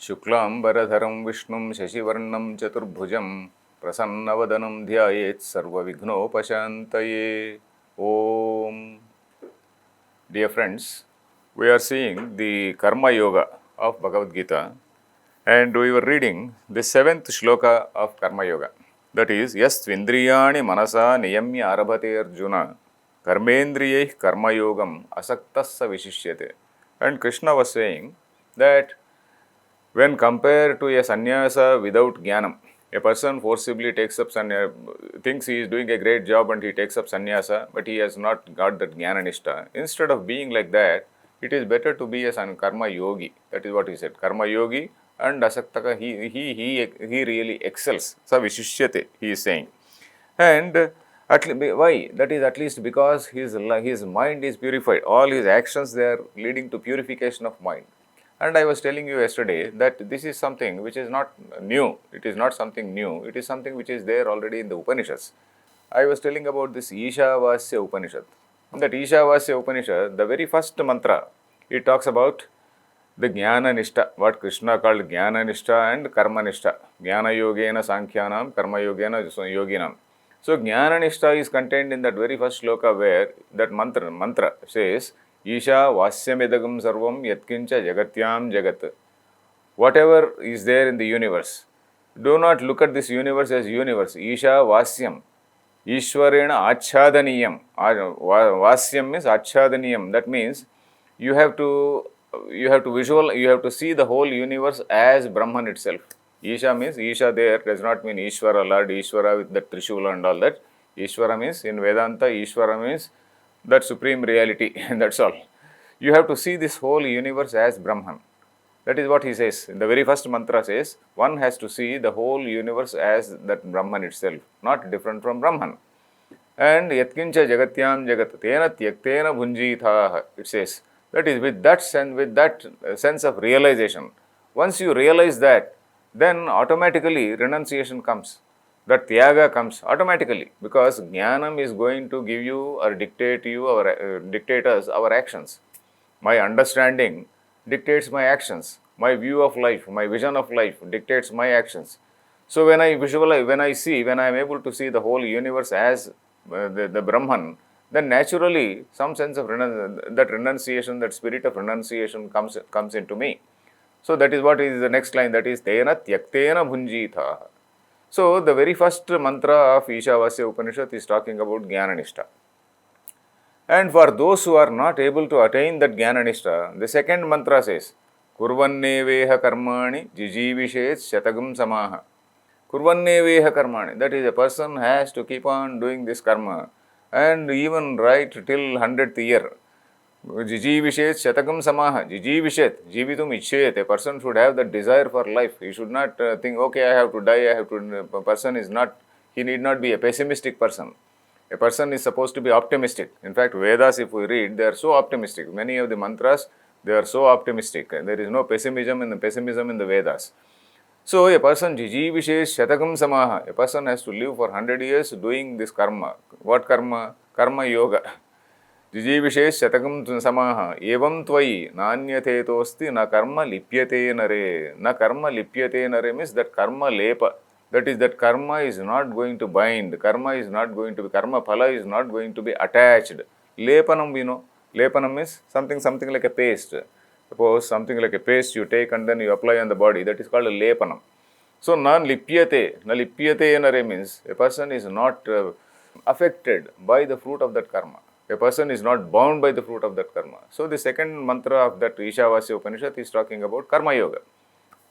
शुक्लांबरधरं विष्णुं शशिवर्णं चतुर्भुजं प्रसन्नवदनं ध्यायेत् सर्वविघ्नोपशान्तये. Om. Dear friends, we are seeing the Karma Yoga of Bhagavad Gita, and we were reading the 7th shloka of Karma Yoga. That is, Yas Tvindriyani Manasa Niyamya Arabhate Arjuna Karmendriyeh Karma Yogam Asaktasya Vishishyate. And Krishna was saying that when compared to a sannyasa without jnanam, a person forcibly takes up sannyasa, thinks he is doing a great job and he takes up sannyasa, but he has not got that jnana-nishta. Instead of being like that, it is better to be a karma yogi. That is what he said. Karma yogi and asaktaka, he really excels. Sa vishishyate, he is saying. And why? That is at least because his mind is purified. All his actions, they are leading to purification of mind. And I was telling you yesterday that this is something which is not new. It is not something new. It is something which is there already in the Upanishads. I was telling about this Ishavasya Upanishad. That Ishavasya Upanishad, the very first mantra, it talks about the Jnana Nishta, what Krishna called Jnana Nishta and Karma Nishta. Jnana Yogena Sankhyanam, Karma Yogena Yoginam. So Jnana Nishta is contained in that very first shloka where that mantra says, Isha Vasyamidagam Sarvam Yatkincha Jagatyam Jagat. Whatever is there in the universe, do not look at this universe as universe. Isha Vasyam. Ishwarena Achhadaniyam. Vasyam means Achhadaniyam. That means you have to see the whole universe as Brahman itself. Isha means Isha there does not mean Ishvara, Lord Ishvara with the Trishula and all that. Ishvara means in Vedanta, Ishvara means that supreme reality. That's all. You have to see this whole universe as Brahman. That is what he says. In the very first mantra says, one has to see the whole universe as that Brahman itself, not different from Brahman. And yatkincha jagatyam jagat tena tyaktena bhunjitha, it says. That is with that sense of realization. Once you realize that, then automatically renunciation comes. That tyaga comes automatically, because jnanam is going to give you or dictate us our actions. My understanding dictates my actions. My view of life, my vision of life dictates my actions. So when I visualize, when I am able to see the whole universe as the Brahman, then naturally some sense of that renunciation, that spirit of renunciation comes into me. So that is what is the next line, that is Tena Tyaktena Bhunjitha. So the very first mantra of Ishavasya Upanishad is talking about Jnana-nishta. And for those who are not able to attain that Jnana-nishta, the second mantra says, Kurvanneveha karmani jijivishet shatagam samaha. Kurvanneveha karmani, that is, a person has to keep on doing this karma and even right till 100th year. Jijivishet shatakam samaha. Jijivishet, jivitum ichet. A person should have that desire for life. He should not think, okay, I have to die, A person is not, he need not be a pessimistic person. A person is supposed to be optimistic. In fact, Vedas, if we read, they are so optimistic. Many of the mantras, they are so optimistic. There is no pessimism in the Vedas. So a person, jijivishet shatakam samaha, a person has to live for 100 years doing this karma. What karma? Karma yoga. Jijivishet shatakam samaha, evam tvai nanyatetosti na karma lipyate nare. Na karma lipyate nare means that karma lepa. That is, that karma is not going to bind. Karma phala is not going to be attached. Lepanam, we know. Lepanam is something like a paste. Suppose something like a paste you take and then you apply on the body. That is called a lepanam. So, na lipyate nare means a person is not affected by the fruit of that karma. A person is not bound by the fruit of that karma. So, the second mantra of that Ishavasya Upanishad is talking about karma yoga.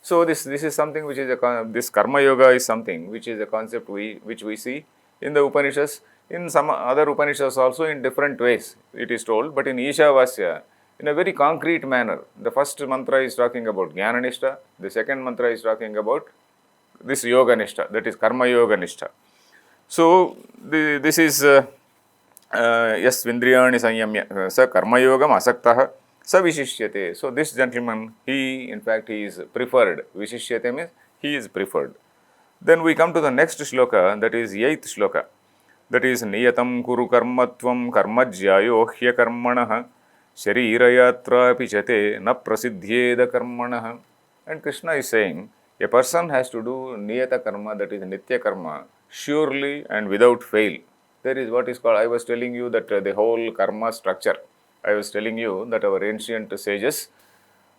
So this is something which is this karma yoga is something which is a concept which we see in the Upanishads, in some other Upanishads also in different ways it is told, but in Ishavasya in a very concrete manner. The first mantra is talking about Jnana Nishta, the second mantra is talking about this Yoga Nishta, that is Karma Yoga Nishta. So this is Yas Vindriyani Sanyamya Sa Karma Yogam Asaktah Sa Vishishyate. So this gentleman, he is preferred. Vishishyate means he is preferred. Then we come to the next shloka, that is 8th shloka. That is Niyatam Kuru Karmatvam Karmajyayo Hya Karmanah Sharirayatra Pichate Na Prasidhyeda Karmanah. And Krishna is saying a person has to do niyata karma, that is nitya karma, surely and without fail. There is what is called, I was telling you that the whole karma structure, I was telling you that our ancient sages,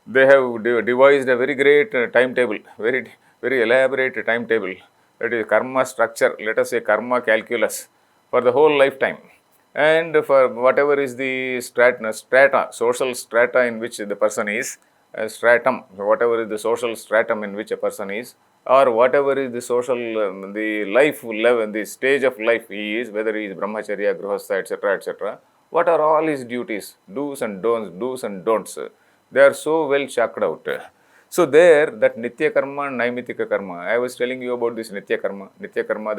they have devised a very great timetable, very elaborate timetable, that is karma structure, let us say karma calculus, for the whole lifetime. And for whatever is the strata, social strata in which the person is, stratum, whatever is the social stratum in which a person is, or whatever is the social, the life level, the stage of life he is, whether he is brahmacharya, grihastha, etc., etc., what are all his duties, do's and don'ts. They are so well chalked out. So there, that nitya karma and naimitika karma, I was telling you about this nitya karma, that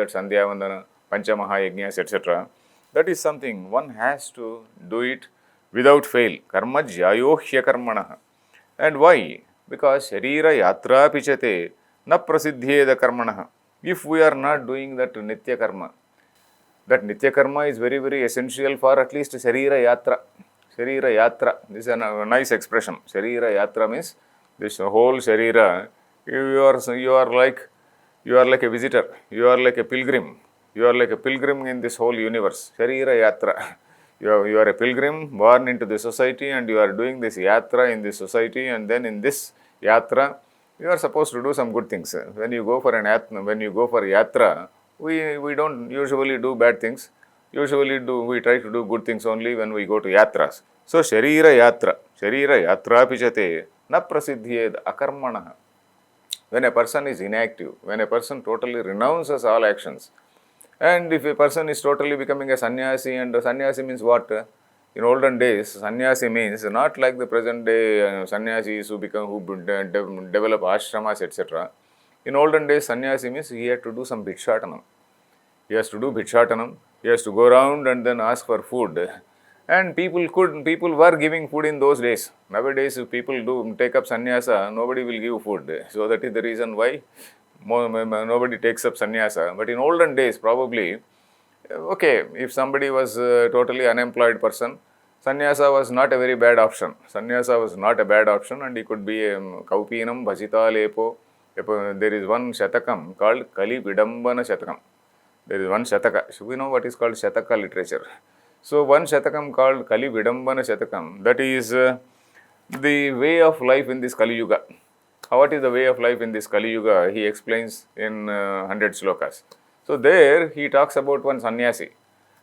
sandhya vandana, panchamaha yajnas, etc. That is something one has to do it without fail. Karma jyayohya karmana. And why? Because sharira yatra pichate na prasiddhyeda karmana. If we are not doing that nitya karma, that nitya karma is very, very essential for at least sharira yatra. Sharira yatra, this is a nice expression. Sharira yatra means this whole sharira, you are like a visitor, you are like a pilgrim, you are like a pilgrim in this whole universe. Sharira yatra. You are a pilgrim born into the society, and you are doing this yatra in this society, and then in this yatra you are supposed to do some good things. When you go for yatra, we don't usually do bad things. Usually we try to do good things only when we go to yatras. So sharira yatra pichate na prasiddhyed akarmana. When a person is inactive, when a person totally renounces all actions, and if a person is totally becoming a sannyasi, and sannyasi means what? In olden days, sannyasi means not like the present day sannyasis who develop ashramas, etc. In olden days, sannyasi means he had to do some bhikshatanam. He has to do bhikshatanam. He has to go around and then ask for food. And people were giving food in those days. Nowadays, if people do take up sannyasa, nobody will give food. So that is the reason why nobody takes up sannyasa. But in olden days, probably, okay, if somebody was a totally unemployed person, sannyasa was not a very bad option. Sannyasa was not a bad option, and he could be kaupinam bhajita lepo. There is one shatakam called Kali Vidambana Shatakam. There is one Shataka. So we know what is called Shataka literature. So one Shatakam called Kali Vidambana Shatakam, that is the way of life in this Kali Yuga. What is the way of life in this Kali Yuga? He explains in 100 slokas. So there he talks about one sannyasi.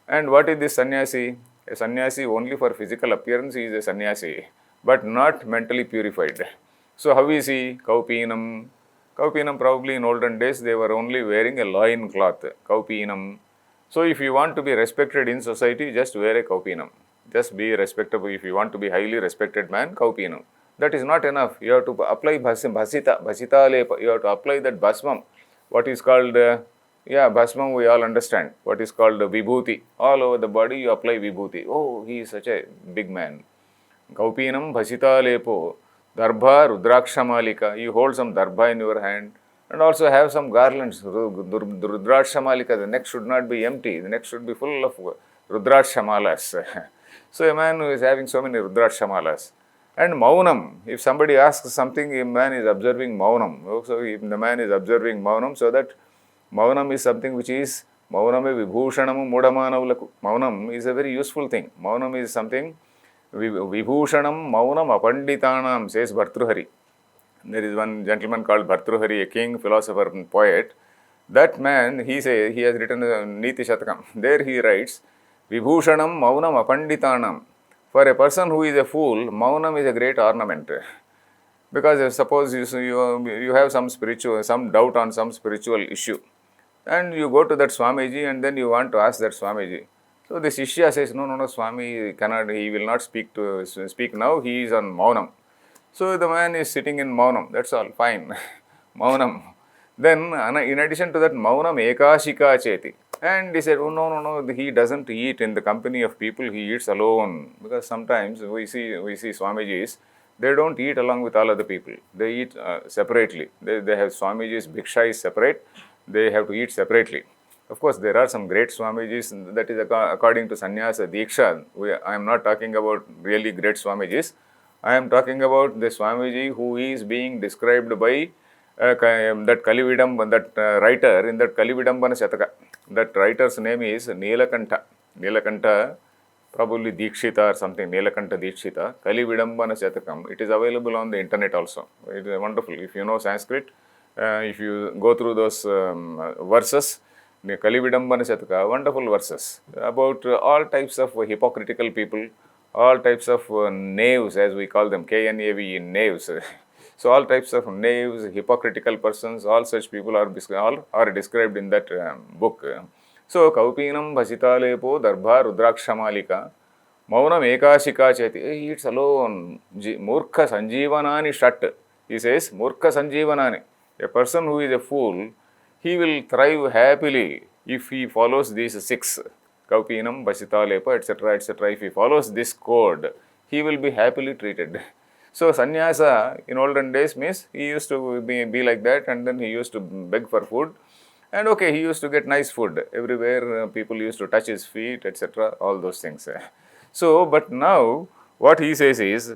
And what is this sannyasi? A sannyasi only for physical appearance, he is a sannyasi, but not mentally purified. So how is he? Kaupinam. Kaupinam, probably in olden days they were only wearing a loin cloth. Kaupinam. So if you want to be respected in society, just wear a kaupinam. Just be respectable. If you want to be highly respected man, kaupinam. That is not enough. You have to apply bhasita lepa. You have to apply that bhasmam. What is called, bhasmam we all understand. What is called vibhuti. All over the body you apply vibhuti. Oh, he is such a big man. Kaupinam bhasita lepo. Darbha rudrakshamalika. You hold some darbha in your hand. And also have some garlands. Rudrakshamalika. The neck should not be empty. The neck should be full of rudrakshamalas. So a man who is having so many rudrakshamalas. And maunam, if somebody asks something, a man is observing maunam. So if the man is observing maunam, so that maunam is something which is mauname vibhushanamu mudamanavlaku. Maunam is a very useful thing. Maunam is something, vibhushanam maunam apanditanam, says Bhartruhari. There is one gentleman called Bhartruhari, a king, philosopher and poet. That man, he has written a Niti Shatakam. There he writes, Vibhushanam maunam apanditanam. For a person who is a fool, maunam is a great ornament. Because suppose you have some doubt on some spiritual issue, and you go to that Swamiji and then you want to ask that Swamiji. So the Shishya says, no, Swami he will not speak now, he is on maunam. So the man is sitting in maunam, that's all, fine. Maunam. Then in addition to that, maunam ekashika cheti. And he said, oh no, he doesn't eat in the company of people, he eats alone. Because sometimes we see Swamijis, they don't eat along with all other people. They eat separately. They have Swamiji's bhiksha is separate. They have to eat separately. Of course, there are some great Swamijis, that is according to Sannyasa Diksha. I am not talking about really great Swamijis. I am talking about the Swamiji who is being described by that Kalividam, that writer in that Kalividambana Shataka. That writer's name is Neelakanta. Neelakanta, probably Dikshita or something, Neelakanta Dikshita, Kalividambana Shatakam. It is available on the internet also. It is wonderful. If you know Sanskrit, if you go through those verses, the Kalividambana Shataka, wonderful verses about all types of hypocritical people, all types of knaves, as we call them, KNAVE, knaves. So all types of knaves, hypocritical persons, all such people are described in that book. So Kaupinam Bhasitalepo Darbha Rudrakshamalika Maunam Ekashika Cheti. He eats alone. Murkha Sanjeevanani Shat. He says Murkha Sanjeevanani. A person who is a fool, he will thrive happily if he follows these six. Kaupinam, Bhasitalepa, etc., etc. If he follows this code, he will be happily treated. So sannyasa in olden days means he used to be like that, and then he used to beg for food, and okay, he used to get nice food everywhere. People used to touch his feet, etc., all those things. So but now what he says is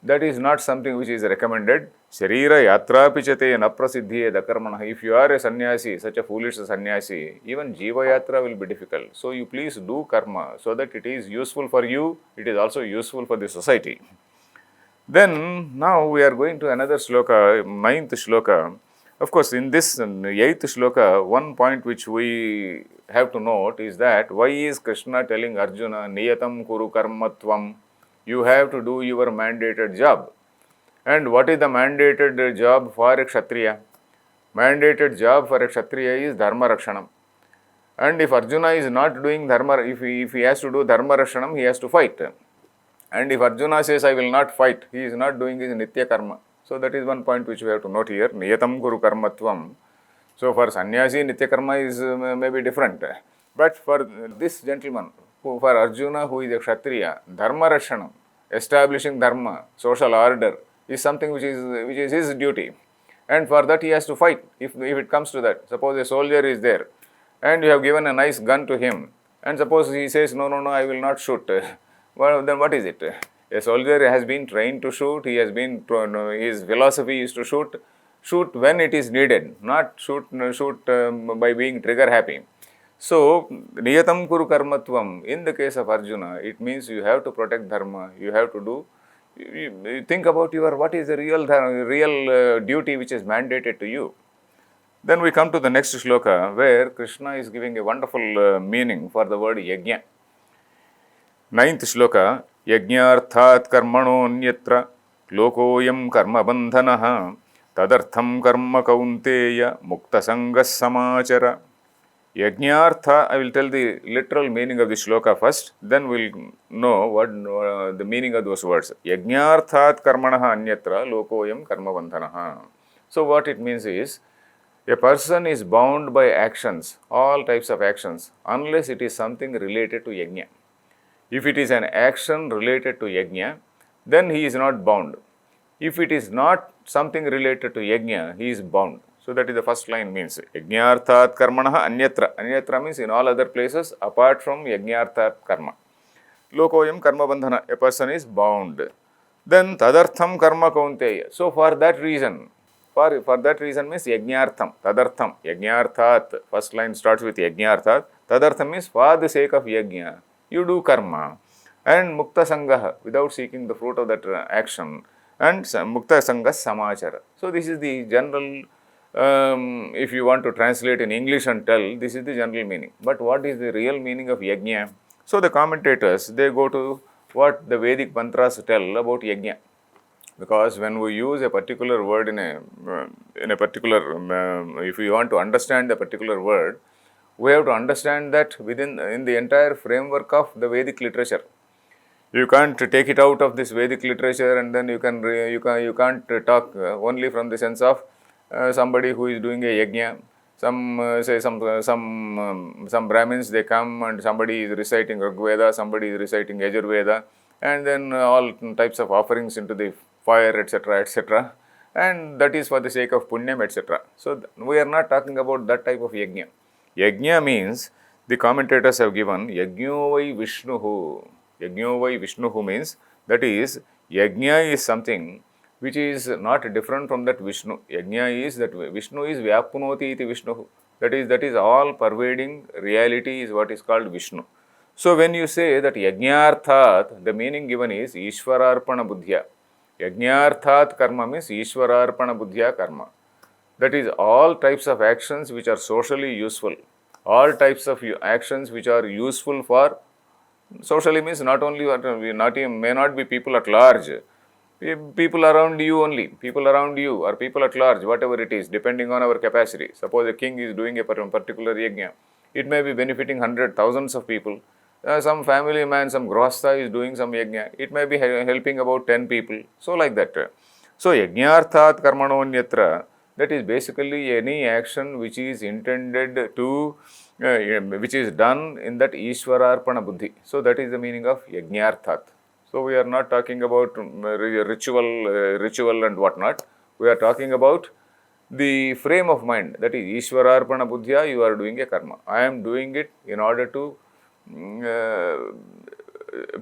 that is not something which is recommended. Sharira yatra pichate naprasiddhiye dakarmana. If you are a sannyasi, such a foolish sannyasi, even jiva yatra will be difficult. So you please do karma so that it is useful for you, it is also useful for the society. Then now we are going to another shloka, ninth shloka. Of course, in this eighth shloka, one point which we have to note is that why is Krishna telling Arjuna, Niyatam Kuru Karmatvam, you have to do your mandated job. And what is the mandated job for a Kshatriya? Mandated job for a Kshatriya is Dharma Rakshanam. And if Arjuna is not doing Dharma, if he has to do Dharma Rakshanam, he has to fight. And if Arjuna says, I will not fight, he is not doing his Nitya Karma. So that is one point which we have to note here. Niyatam Guru Karmatvam. So for sannyasi, Nitya Karma is maybe different. But for this gentleman, for Arjuna who is a Kshatriya, Dharma Rashanam, establishing Dharma, social order, is something which is his duty. And for that he has to fight, if it comes to that. Suppose a soldier is there, and you have given a nice gun to him, and suppose he says, no, I will not shoot. Well, then what is it? A soldier has been trained to shoot, his philosophy is to shoot when it is needed, not shoot by being trigger happy. So, Niyatam Kuru Karmatvam, in the case of Arjuna, it means you have to protect Dharma, you have to do, you think about what is the real duty which is mandated to you. Then we come to the next shloka, where Krishna is giving a wonderful meaning for the word yajna. Ninth shloka, yajnarthat karmanonyatra lokoyam karma bandhanaha tadartham karma kaunteya mukta sangas samachara. Yajnartha, I will tell the literal meaning of the shloka first, then we will know what the meaning of those words. Yajnarthat karmanaha anyatra lokoyam karma bandhanaha. So what it means is, a person is bound by actions, all types of actions, unless it is something related to yajna. If it is an action related to yajna, then he is not bound. If it is not something related to yajna, he is bound. So that is the first line means. Yajnarthat karmanaha anyatra. Anyatra means in all other places apart from yajnarthat karma. Lokoyam karma bandhana. A person is bound. Then tadartham karma kaunteya. So for that reason means yajnartham, tadartham, yajnarthat. First line starts with yajnarthat. Tadartham means for the sake of yajna, you do karma. And mukta sangaha, without seeking the fruit of that action. And mukta sangas samachara. So this is the general, if you want to translate in English and tell, this is the general meaning. But what is the real meaning of yajna? So the commentators, they go to what the Vedic mantras tell about yajna. Because when we use a particular word in a particular, if we want to understand the particular word, we have to understand that in the entire framework of the Vedic literature. You can't take it out of this Vedic literature and then you can't talk only from the sense of somebody who is doing a yajna. Some Brahmins, they come and somebody is reciting Rigveda, somebody is reciting Yajurveda, and then all types of offerings into the fire, etc., etc. And that is for the sake of punyam, etc. So we are not talking about that type of yajna. Yajna means, the commentators have given, yajno vai Vishnuhu. Yajno vai Vishnuhu means, that is, Yajna is something which is not different from that Vishnu. Yajna is that Vishnu is Vyapnoti iti Vishnu. That is all pervading reality is what is called Vishnu. So when you say that Yajnarthat, the meaning given is Ishwararpana Buddhya. Yajnarthat karma means Ishwararpana Buddhya karma. That is all types of actions which are socially useful. All types of actions which are useful for socially means not only may not be people at large, people around you only, people around you or people at large, whatever it is, depending on our capacity. Suppose a king is doing a particular yajna, it may be benefiting hundred thousands of people. Some family man, some grahastha is doing some yajna, it may be helping about 10 people. So like that. So yajnarthat karmanonyatra, that is basically any action which is intended to, which is done in that Ishwararpana buddhi. So that is the meaning of yajnarthat. So we are not talking about ritual and whatnot. We are talking about the frame of mind, that is Ishwararpana buddhya, you are doing a karma. I am doing it in order to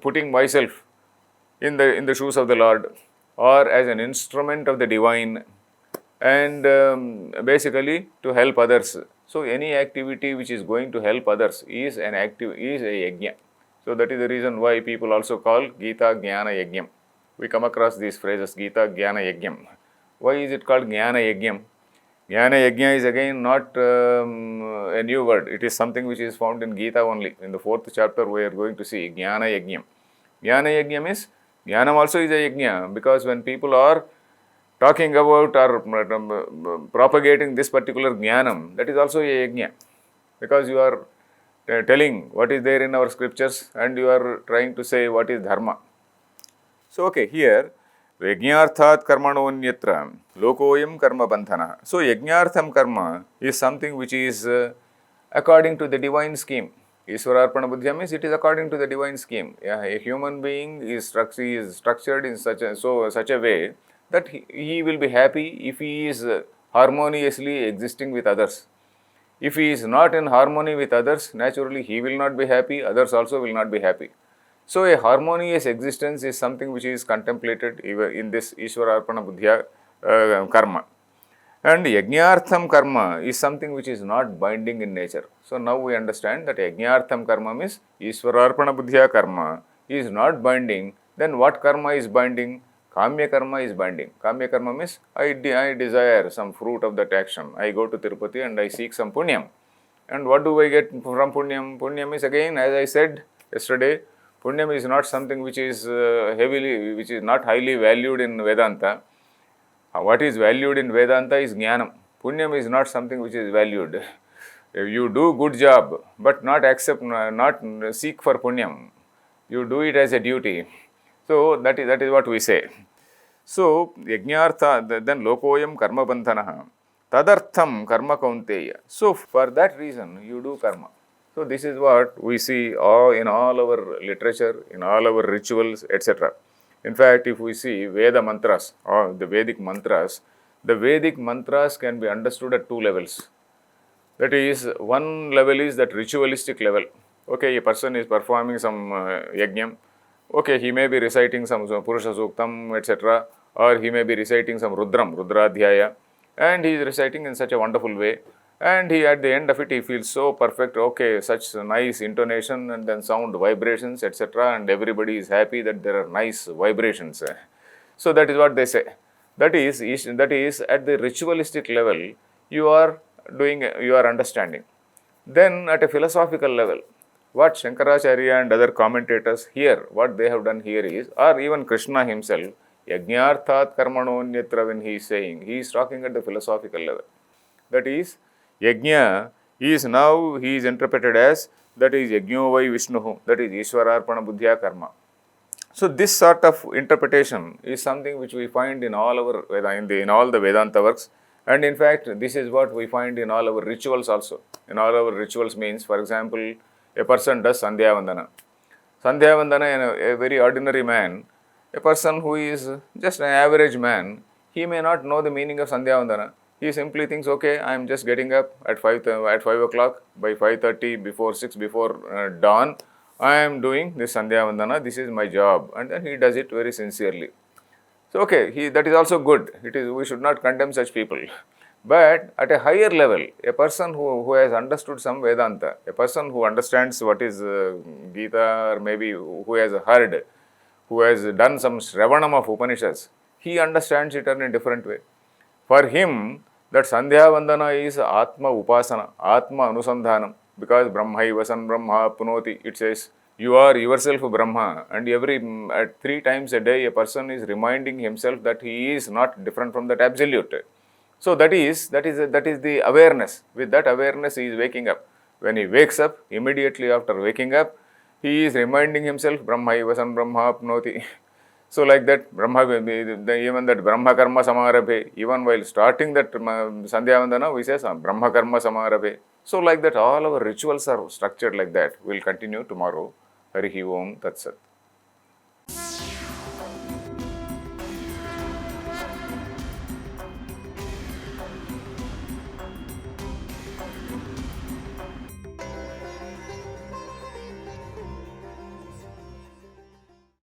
putting myself in the shoes of the Lord, or as an instrument of the divine, and basically to help others. So any activity which is going to help others is a yajna. So that is the reason why people also call Geeta Jnana Yajnam. We come across these phrases, Geeta Jnana Yajnam. Why is it called Jnana Yajnam? Jnana Yajna is again not a new word. It is something which is found in Geeta only. In the 4th chapter we are going to see Jnana Yajnam. Jnana Yajnam is, Jnanam also is a Yajna, because when people are talking about or propagating this particular Jnanam, that is also a Yajna, because you are telling what is there in our scriptures and you are trying to say what is dharma. So, okay, here Yajnarthat karmanonyatra lokoyam karma bandhana. So, Yajnartham karma is something which is according to the divine scheme. Ishwararpana buddhya means it is according to the divine scheme. Yeah, a human being is structured in such a way that he will be happy if he is harmoniously existing with others. If he is not in harmony with others, naturally he will not be happy, others also will not be happy. So a harmonious existence is something which is contemplated in this Ishwararpana Buddhya karma. And Yajnartham karma is something which is not binding in nature. So now we understand that Yajnartham karma means Ishwararpana Buddhya karma is not binding. Then what karma is binding? Kamya karma is binding. Kamya karma means I desire some fruit of that action. I go to Tirupati and I seek some punyam. And what do I get from punyam? Punyam is again, as I said yesterday, punyam is not something which is which is not highly valued in Vedanta. What is valued in Vedanta is jnanam. Punyam is not something which is valued. You do good job, but not seek for punyam. You do it as a duty. So that is what we say. So yajnartha, then lokoyam karma bandhanaha tadartham karma kaunteya. So for that reason you do karma. So this is what we see in all our literature, in all our rituals, etc. In fact, if we see Veda mantras or the Vedic mantras can be understood at two levels. That is, one level is that ritualistic level. Okay, a person is performing some yajnam. Okay, he may be reciting some Purusha Suktam, etc. Or he may be reciting some Rudradhyaya, and he is reciting in such a wonderful way. And he, at the end of it, he feels so perfect. Okay, such nice intonation and then sound vibrations, etc. And everybody is happy that there are nice vibrations. So that is what they say. That is at the ritualistic level, you are understanding. Then at a philosophical level, what Shankaracharya and other commentators here, what they have done here is, or even Krishna himself, Yajnarthat karmanonyatra, when he is saying, he is talking at the philosophical level. That is, Yajna he is interpreted as, that is Yajno vai Vishnu, that is Ishwararpana Buddhya karma. So this sort of interpretation is something which we find in all the Vedanta works, and in fact this is what we find in all our rituals also. In all our rituals means, for example, a person does Sandhya Vandana. Sandhya Vandana, a very ordinary man, a person who is just an average man, he may not know the meaning of Sandhya Vandana. He simply thinks, okay, I am just getting up at 5 o'clock, by 5:30, before 6, before dawn, I am doing this Sandhya Vandana, this is my job, and then he does it very sincerely. So, okay, that is also good. We should not condemn such people. But at a higher level, a person who has understood some Vedanta, a person who understands what is Gita, or maybe who has heard, who has done some Shravanam of Upanishads, he understands it in a different way. For him, that Sandhya Vandana is Atma Upasana, Atma Anusandhanam, because Brahmaiva San Brahma Punoti, it says, you are yourself Brahma, and at 3 times a day, a person is reminding himself that he is not different from that absolute. So that is the awareness. With that awareness, he is waking up. When he wakes up, immediately after waking up, he is reminding himself, Brahmaiva San Brahma Punoti. So like that, even that Brahma Karma Samarabhe, even while starting that Sandhya Vandana, we say Brahma Karma Samarabhe. So like that, all our rituals are structured like that. We'll continue tomorrow. Harihi Om Tat Sat.